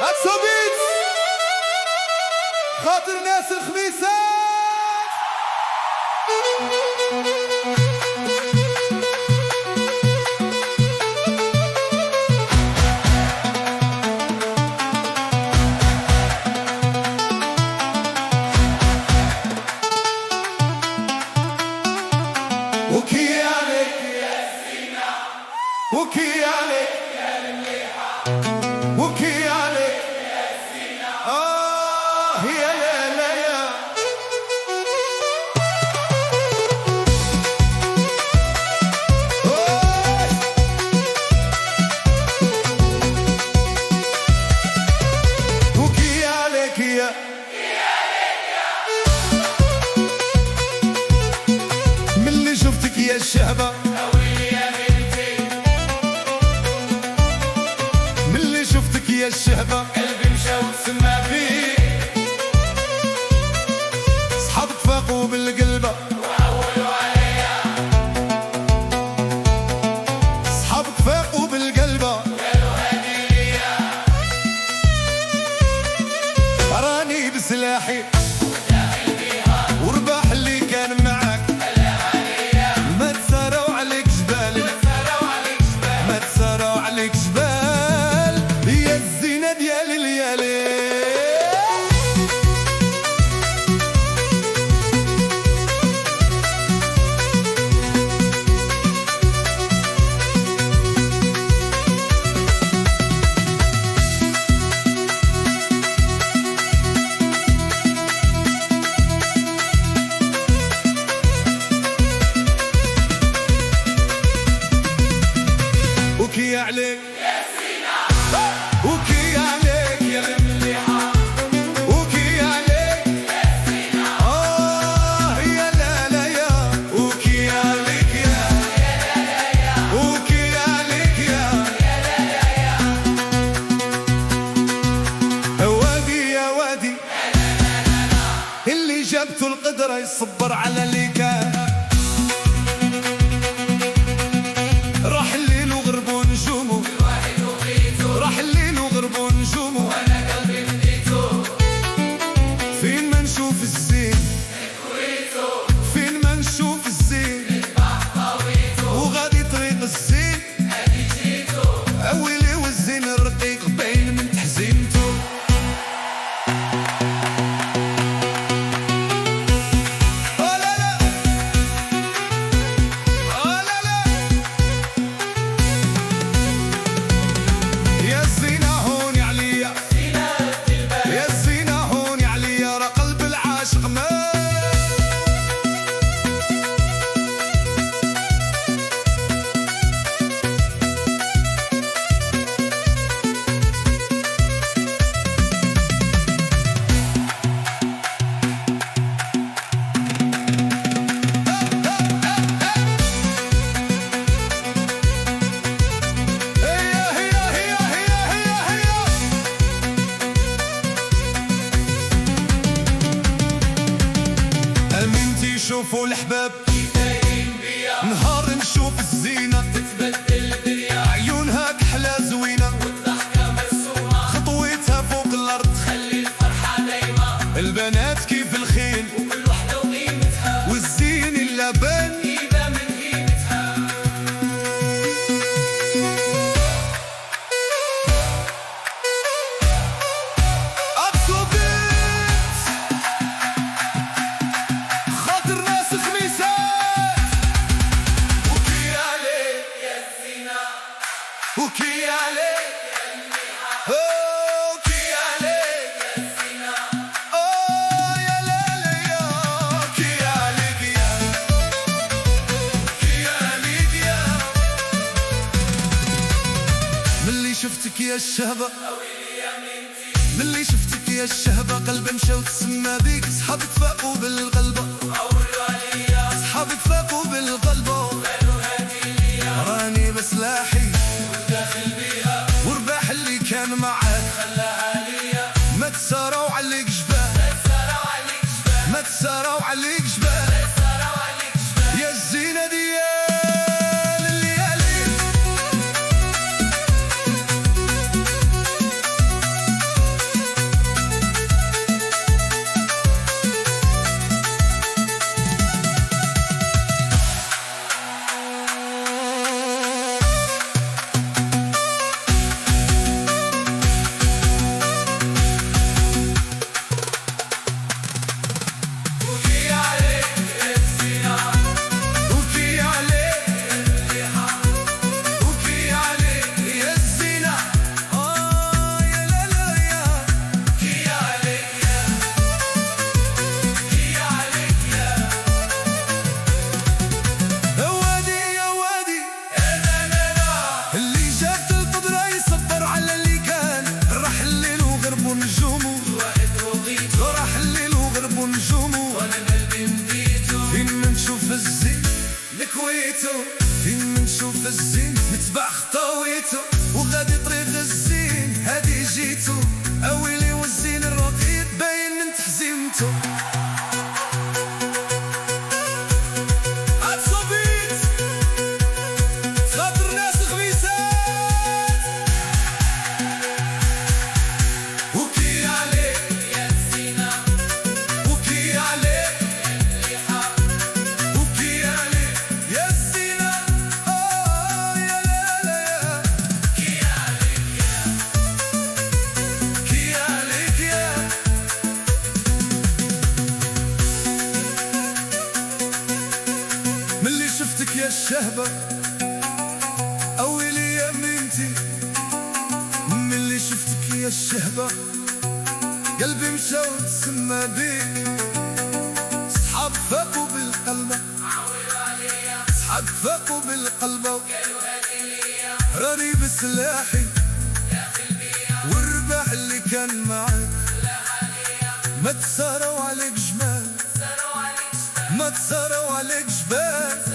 هاتسوبيت خاطر ناس الخميسات. وكي عليك يا سينا، وكي عليك يا المليحة، وكي عليك يا سينا، يا لا يا وكي عليك يا يا الشهبة أويلي يا بنتي، من اللي شفتك يا الشهبة قلبي مشى وتسمى فيه، صحابك فاقوا بالقلبة وعولوا عليا، صحابك فاقوا بالقلبة قالوا هادي ليا، راني بسلاحي ورباح اللي كان معاك ما تساروا عليك جبال، ما تساروا عليك جبال يا الزينة ديال الليالي. وكي عليك يا سينا، وكي عليك يا المليحة، وكي عليك يا سينا، يا لا لا يا وكي عليك يا لا يا وكي عليك يا لا يا وادي يا وادي اللي جابته القدرة يصبر على اللي كان، راح الليل وغرب ونجومه الواحد وقيته، راح الليل وغرب ونجومه وانا قلبي بديته، فين ما نشوف الزين كويته، فين ما نشوف الزين نذبح طاويته، وغادي طريق الزين هادي جيته، اويلي والزين الرقيق باين من تحزينته. شوفوا الحباب دايرين بيا، نهار نشوف الزينة تتبدل الدنيا، عيونها كحلة زوينة والضحكة مرسومة، خطويتها فوق الأرض تخلي الفرحة دايمة، البنات كيف الخيل وكل وحدة وقيمتها، والزين اللبن إيدها من قيمتها. وكي عليك يا المليحة، وكي عليك يا سينا، يا لا لا يا وكي عليك يا وكي عليك يا ملي شفتك يا الشهبة أويلي يا بنتي، ملي شفتك يا الشهبة قلبي مشى وتسمى بيك، صحابك فاقوا بالقلبة وعولوا عليا، صحابك فاقوا بالقلبة قالوا هادي ليا، راني بسلاحي وداخل بيها، ورباح اللي كان معاك خلاها ليا، ما تساروا عليك جبال، ما تساروا عليك جبال، ما تساروا عليك جبال، ما تساروا عليك جبال يا الزينة ديال الليالي. فين منشوف الزين نتبع خطاويتو، وغادي طريق الزين هادي جيتو، اويلي والزين الرقيق باين من تحزيمتو. ملي شفتك يا الشهبة أويلي يا ميمتي، ملي شفتك يا الشهبة قلبي مشى وتسمى بيك. صحاب فاقوا بالقلبة، صحاب فاقوا بالقلبة، راني بسلاحي والرباح اللي كان معاك، ما تساروا عليك جمال، ما تساروا عليك جبال.